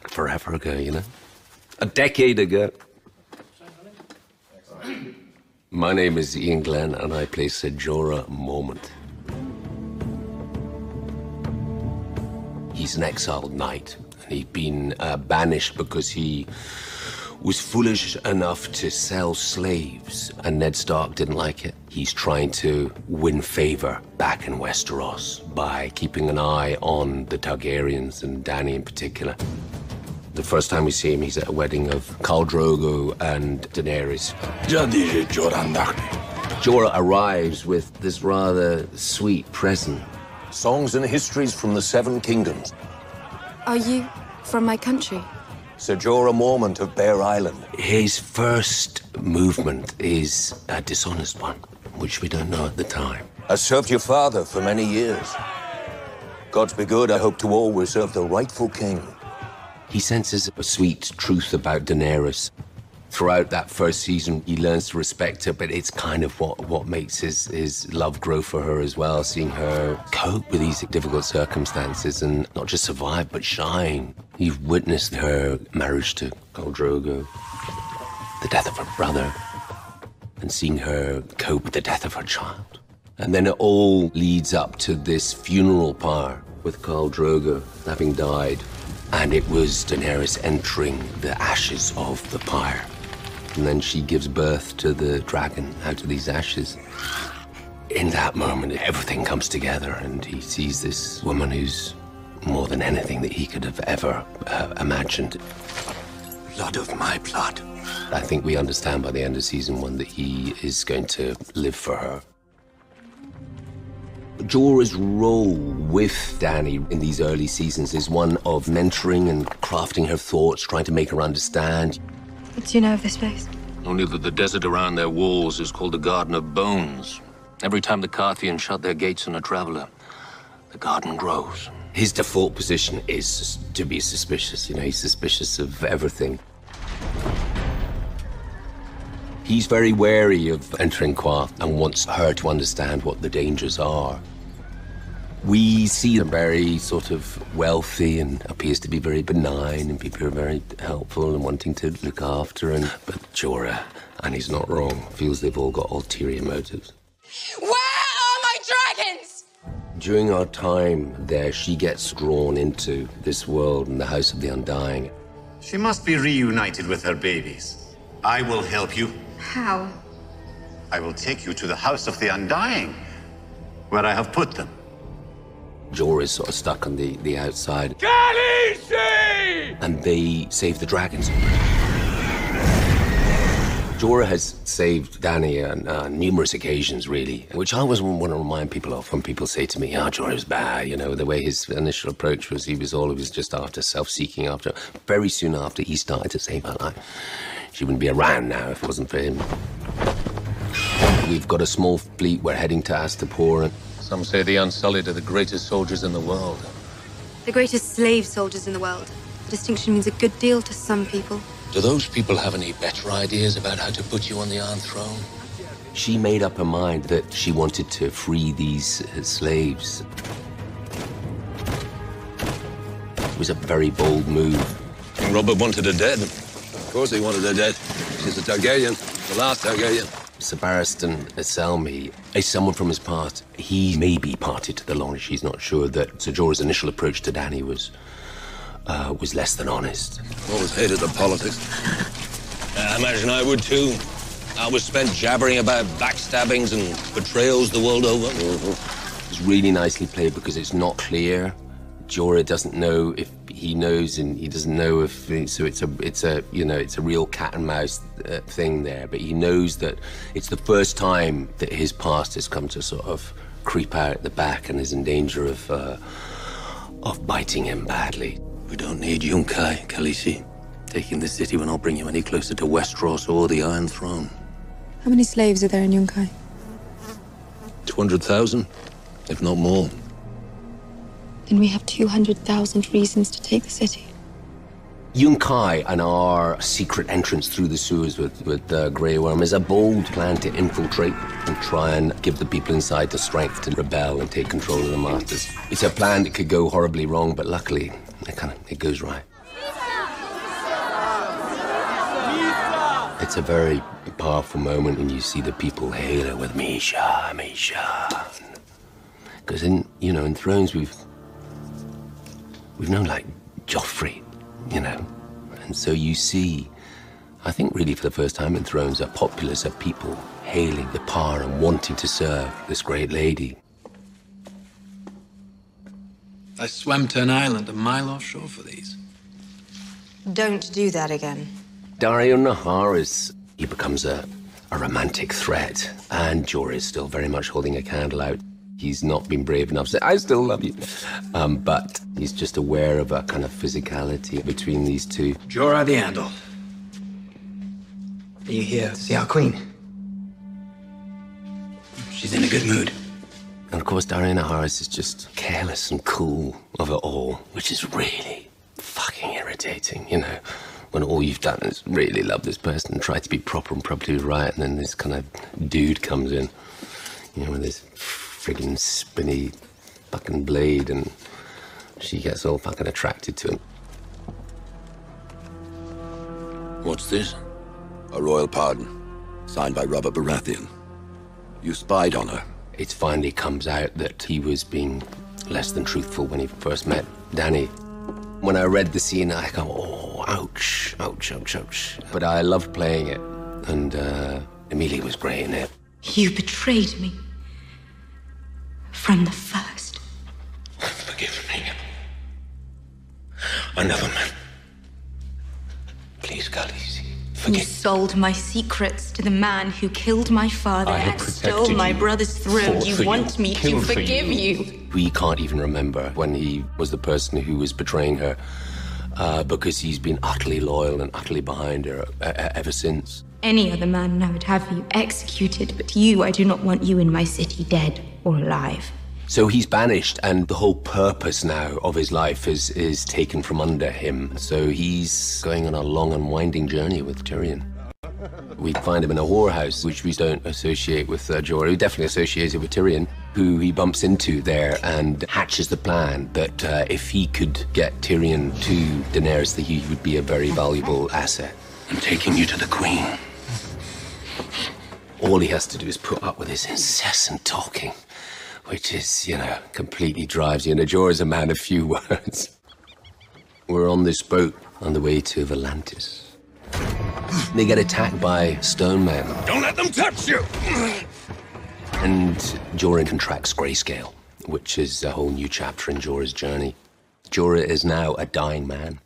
forever ago, you know? A decade ago. My name is Iain Glen, and I play Sir Jorah Mormont. He's an exiled knight, and he'd been banished because he was foolish enough to sell slaves, and Ned Stark didn't like it. He's trying to win favor back in Westeros by keeping an eye on the Targaryens, and Dany in particular. The first time we see him, he's at a wedding of Khal Drogo and Daenerys. Jorah arrives with this rather sweet present. Songs and histories from the Seven Kingdoms. Are you from my country? Sir Jorah Mormont of Bear Island. His first movement is a dishonest one, which we don't know at the time. I served your father for many years. Gods be good, I hope to always serve the rightful king. He senses a sweet truth about Daenerys. Throughout that first season, he learns to respect her, but it's kind of what makes his love grow for her as well, seeing her cope with these difficult circumstances and not just survive, but shine. You've witnessed her marriage to Khal Drogo, the death of her brother, and seeing her cope with the death of her child. And then it all leads up to this funeral pyre with Khal Drogo having died. And it was Daenerys entering the ashes of the pyre. And then she gives birth to the dragon out of these ashes. In that moment, everything comes together, and he sees this woman who's more than anything that he could have ever imagined. Blood of my blood. I think we understand by the end of season 1 that he is going to live for her. Jorah's role with Dany in these early seasons is one of mentoring and crafting her thoughts, trying to make her understand. What do you know of this place? Only that the desert around their walls is called the Garden of Bones. Every time the Carthians shut their gates on a traveler, the garden grows. His default position is to be suspicious. You know, he's suspicious of everything. He's very wary of entering Qarth and wants her to understand what the dangers are. We see him very sort of wealthy and appears to be very benign, and people are very helpful and wanting to look after him. But Jorah, and he's not wrong, feels they've all got ulterior motives. Where are my dragons? During our time there, she gets drawn into this world and the House of the Undying. She must be reunited with her babies. I will help you. How? I will take you to the House of the Undying, where I have put them. Jorah is sort of stuck on the outside. Khaleesi! And they save the dragons. Jorah has saved Dany on numerous occasions, really, which I always want to remind people of when people say to me, Jorah's bad, you know, the way his initial approach was, he was always just after self-seeking after. Very soon after, he started to save her life. She wouldn't be around now if it wasn't for him. We've got a small fleet. We're heading to Astapor. Some say the Unsullied are the greatest soldiers in the world. The greatest slave soldiers in the world. The distinction means a good deal to some people. Do those people have any better ideas about how to put you on the Iron Throne? She made up her mind that she wanted to free these slaves. It was a very bold move. King Robert wanted her dead. Of course he wanted her dead. She's a Targaryen, the last Targaryen. Sir Barristan Selmy is someone from his past. He may be party to the Long. She's not sure that Sir Jorah's initial approach to Dany was less than honest. Always hated the politics. I imagine I would too. I was spent jabbering about backstabbings and betrayals the world over. It's really nicely played because it's not clear. Jorah doesn't know if he knows, and he doesn't know if. So it's a real cat and mouse thing there. But he knows that it's the first time that his past has come to sort of creep out at the back and is in danger of biting him badly. We don't need Yunkai, Khaleesi. Taking the city will not bring you any closer to Westeros or the Iron Throne. How many slaves are there in Yunkai? 200,000, if not more. Then we have 200,000 reasons to take the city. Yunkai and our secret entrance through the sewers with Grey Worm is a bold plan to infiltrate and try and give the people inside the strength to rebel and take control of the Masters. It's a plan that could go horribly wrong, but luckily, it goes right. It's a very powerful moment when you see the people hail her with Misha, Misha. Because in Thrones we've known like Joffrey, and so you see, I think really for the first time in Thrones, a populace of people hailing the power and wanting to serve this great lady. I swam to an island a mile offshore for these. Don't do that again. Daario Naharis, he becomes a romantic threat, and Jorah is still very much holding a candle out. He's not been brave enough to say, I still love you. But he's just aware of a kind of physicality between these two. Jorah the Andal. Are you here to see our queen? She's in a good mood. And of course, Daario Naharis is just careless and cool of it all, which is really fucking irritating, when all you've done is really love this person and try to be proper and properly right, and then this kind of dude comes in, with this friggin' spinny fucking blade, and she gets all fucking attracted to him. What's this? A royal pardon, signed by Robert Baratheon. You spied on her. It finally comes out that he was being less than truthful when he first met Dany. When I read the scene, I go, oh, ouch, ouch, ouch, ouch. But I loved playing it, and Emilia was great in it. You betrayed me. From the first. Forgive me. Another man. Please, Khaleesi, You forgive. sold my secrets to the man who killed my father I have and stole protected my you, brother's throne. fought You for you, want me to killed for forgive you. you. We can't even remember when he was the person who was betraying her, because he's been utterly loyal and utterly behind her ever since. Any other man and I would have you executed, but you, I do not want you in my city, dead or alive. So he's banished, and the whole purpose now of his life is taken from under him. So he's going on a long and winding journey with Tyrion. We find him in a whorehouse, which we don't associate with Jorah. We definitely associate it with Tyrion, who he bumps into there and hatches the plan that if he could get Tyrion to Daenerys, that he would be a very valuable asset. I'm taking you to the queen. All he has to do is put up with his incessant talking, which is, completely drives you. Jorah's a man of few words. We're on this boat on the way to Volantis. They get attacked by stone men. Don't let them touch you! And Jorah contracts grayscale, which is a whole new chapter in Jorah's journey. Jorah is now a dying man.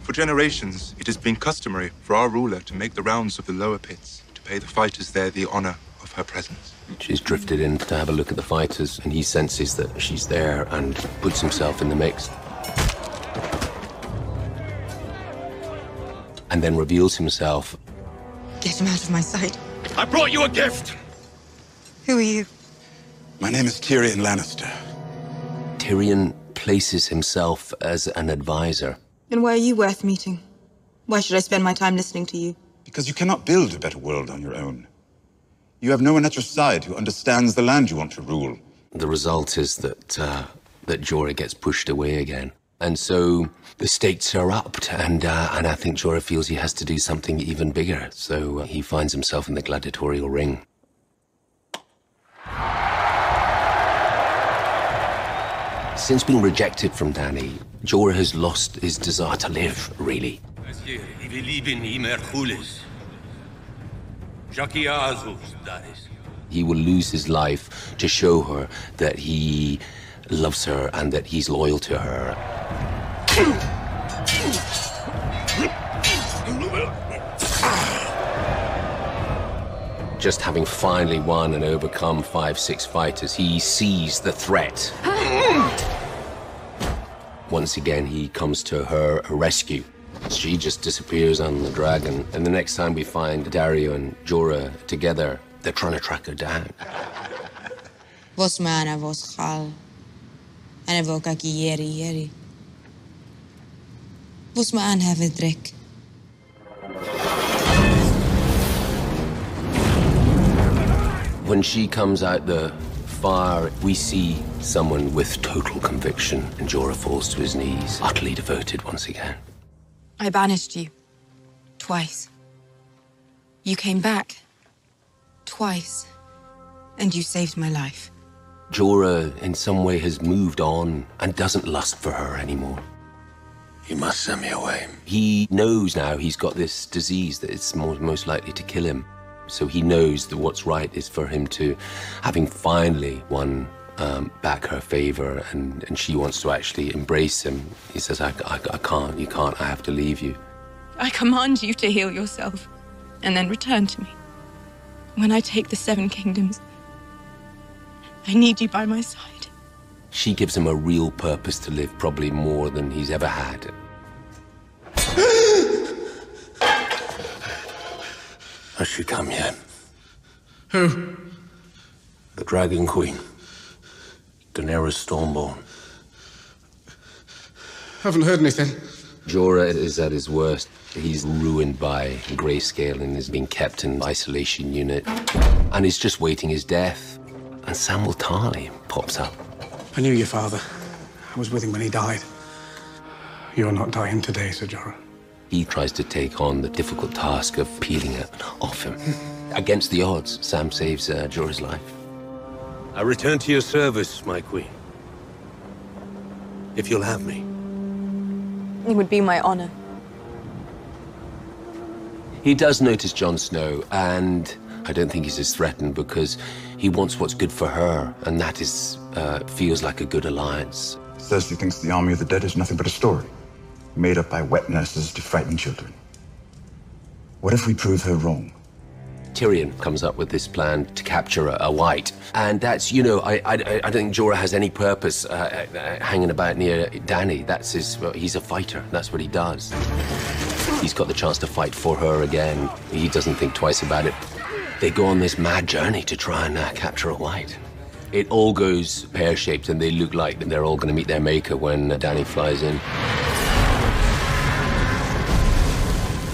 For generations, it has been customary for our ruler to make the rounds of the lower pits, to pay the fighters there the honor of her presence. She's drifted in to have a look at the fighters, and he senses that she's there and puts himself in the mix. And then reveals himself. Get him out of my sight. I brought you a gift! Who are you? My name is Tyrion Lannister. Tyrion places himself as an advisor. Then why are you worth meeting? Why should I spend my time listening to you? Because you cannot build a better world on your own. You have no one at your side who understands the land you want to rule. The result is that Jorah gets pushed away again. And so the stakes are upped, and I think Jorah feels he has to do something even bigger. So he finds himself in the gladiatorial ring. Since being rejected from Dany, Jorah has lost his desire to live, really. He will lose his life to show her that he loves her and that he's loyal to her. Just having finally won and overcome 5-6 fighters, he sees the threat. Once again, he comes to her rescue. She just disappears on the dragon, and the next time we find Daario and Jorah together, they're trying to track her down. Vos mana vos hal. And evoca ki yeri. Vos maan have a drink. When she comes out the fire, we see someone with total conviction, and Jorah falls to his knees, utterly devoted once again. I banished you. Twice. You came back. Twice. And you saved my life. Jorah, in some way, has moved on and doesn't lust for her anymore. You must send me away. He knows now he's got this disease that is most likely to kill him. So he knows that what's right is for him to, having finally won back her favor, and she wants to actually embrace him. He says, I can't, you can't, I have to leave you. I command you to heal yourself, and then return to me. When I take the 7 kingdoms, I need you by my side. She gives him a real purpose to live, probably more than he's ever had. Has she come yet? Who? The Dragon Queen. Daenerys Stormborn. Haven't heard anything. Jorah is at his worst. He's ruined by grayscale and is being kept in an isolation unit. And he's just waiting his death. And Samwell Tarly pops up. I knew your father. I was with him when he died. You're not dying today, Sir Jorah. He tries to take on the difficult task of peeling it off him. Against the odds, Sam saves Jorah's life. I return to your service, my queen. If you'll have me. It would be my honor. He does notice Jon Snow, and I don't think he's as threatened because he wants what's good for her, and that is feels like a good alliance. Cersei thinks the army of the dead is nothing but a story, made up by wet nurses to frighten children. What if we prove her wrong? Tyrion comes up with this plan to capture a White, and that's, you know, I don't think Jorah has any purpose hanging about near Dany. That's he's a fighter. That's what he does. He's got the chance to fight for her again. He doesn't think twice about it. They go on this mad journey to try and capture a White. It all goes pear-shaped, and they look like they're all going to meet their maker when Dany flies in.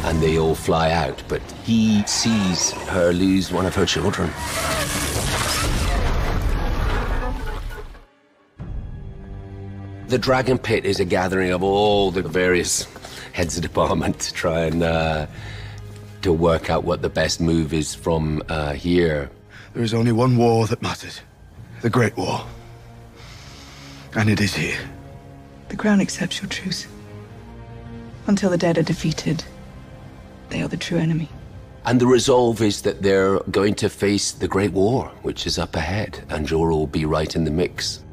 And they all fly out, but he sees her lose one of her children. The Dragon Pit is a gathering of all the various heads of department to try and to work out what the best move is from here. There is only one war that matters. The Great War. And it is here. The Crown accepts your truth. Until the dead are defeated, they are the true enemy. And the resolve is that they're going to face the Great War, which is up ahead, and Jorah will be right in the mix.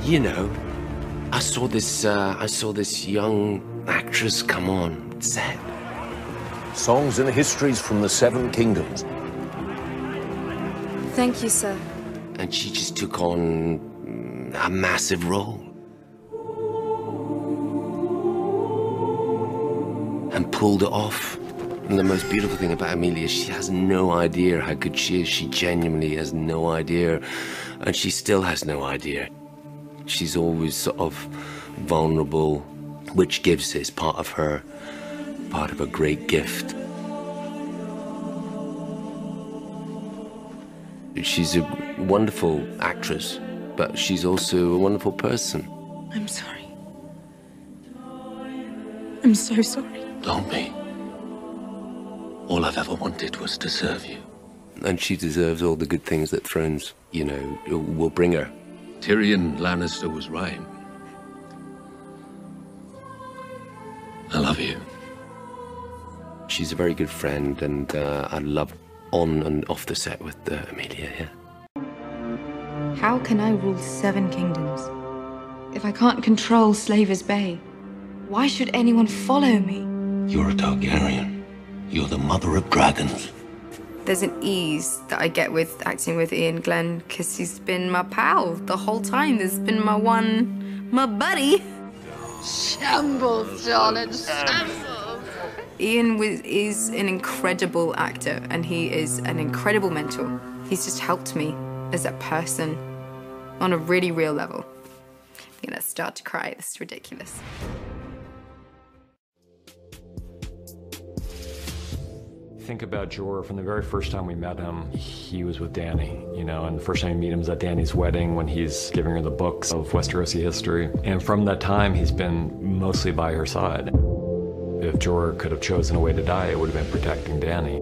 You know, I saw this young actress come on set. Songs and histories from the 7 kingdoms. Thank you, sir. And she just took on a massive role. And pulled it off. And the most beautiful thing about Emilia, she has no idea how good she is. She genuinely has no idea. And she still has no idea. She's always sort of vulnerable, which gives is part of her great gift. She's a wonderful actress, but she's also a wonderful person. I'm sorry. I'm so sorry. Don't be. All I've ever wanted was to serve you. And she deserves all the good things that Thrones, you know, will bring her. Tyrion Lannister was right. I love you. She's a very good friend, and I love on and off the set with Emilia, yeah. How can I rule 7 kingdoms if I can't control Slaver's Bay? Why should anyone follow me? You're a Targaryen. You're the mother of dragons. There's an ease that I get with acting with Iain Glen, because he's been my pal the whole time. There's been my buddy. Shambles, darling, shambles. Iain is an incredible actor, and he is an incredible mentor. He's just helped me as a person on a really real level. I'm gonna start to cry. This is ridiculous. Think about Jorah. From the very first time we met him, he was with Dany, you know, and the first time you meet him is at Dany's wedding when he's giving her the books of Westerosi history. And from that time, he's been mostly by her side. If Jorah could have chosen a way to die, it would have been protecting Dany.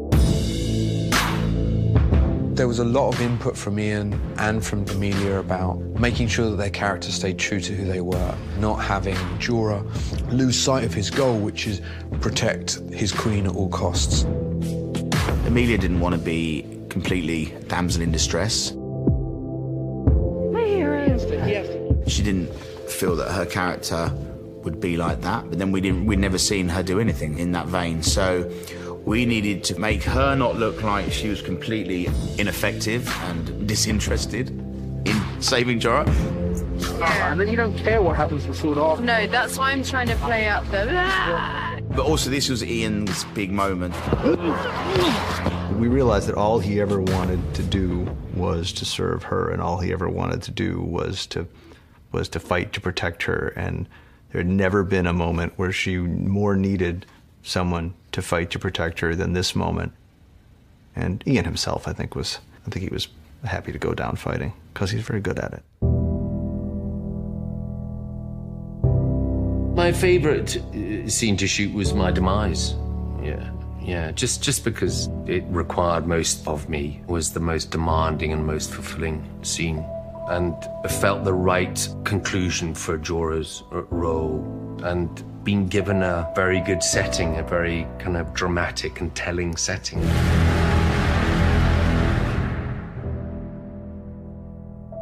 There was a lot of input from Iain and from Emilia about making sure that their characters stayed true to who they were, not having Jorah lose sight of his goal, which is protect his queen at all costs. Emilia didn't want to be completely damsel in distress. My heroes. She didn't feel that her character would be like that, but then we'd never seen her do anything in that vein, so we needed to make her not look like she was completely ineffective and disinterested in saving Jorah. Yeah. And then you don't care what happens to Sword off. No, that's why I'm trying to play out the... But also this was Ian's big moment. We realized that all he ever wanted to do was to serve her, and all he ever wanted to do was to fight to protect her, and there had never been a moment where she more needed someone to fight to protect her than this moment. And Iain himself, I think he was happy to go down fighting, because he's very good at it. My favorite scene to shoot was my demise. Yeah, just because it required most of me, was the most demanding and most fulfilling scene. And I felt the right conclusion for Jorah's role, and being given a very good setting, a very kind of dramatic and telling setting.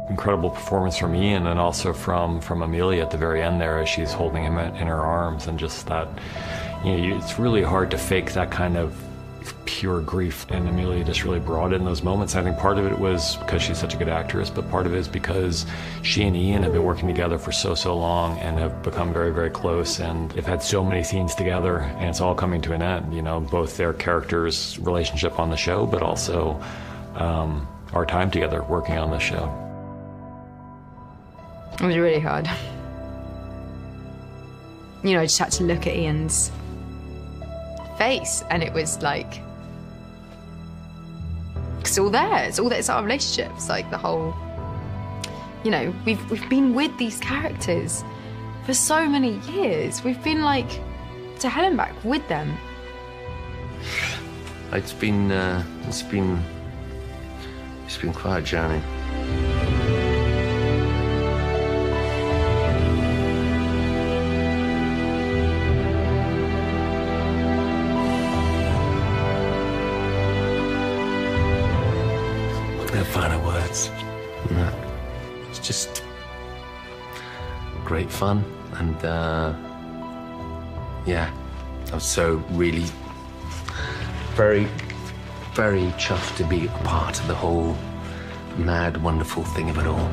Incredible performance from Iain, and also from Emilia at the very end there as she's holding him in her arms, and just that, it's really hard to fake that kind of pure grief, and Emilia just really brought it in those moments. I think part of it was because she's such a good actress, but part of it is because she and Iain have been working together for so long and have become very, very close, and they've had so many scenes together, and it's all coming to an end, both their characters' relationship on the show, but also our time together working on the show. It was really hard. I just had to look at Ian's face, and it was like, it's all there. It's our relationship. It's like the whole, we've been with these characters for so many years. We've been like to hell and back with them. It's been quite a journey. No final words. No. It's just great fun, and yeah, I was so really very, very chuffed to be a part of the whole mad, wonderful thing of it all.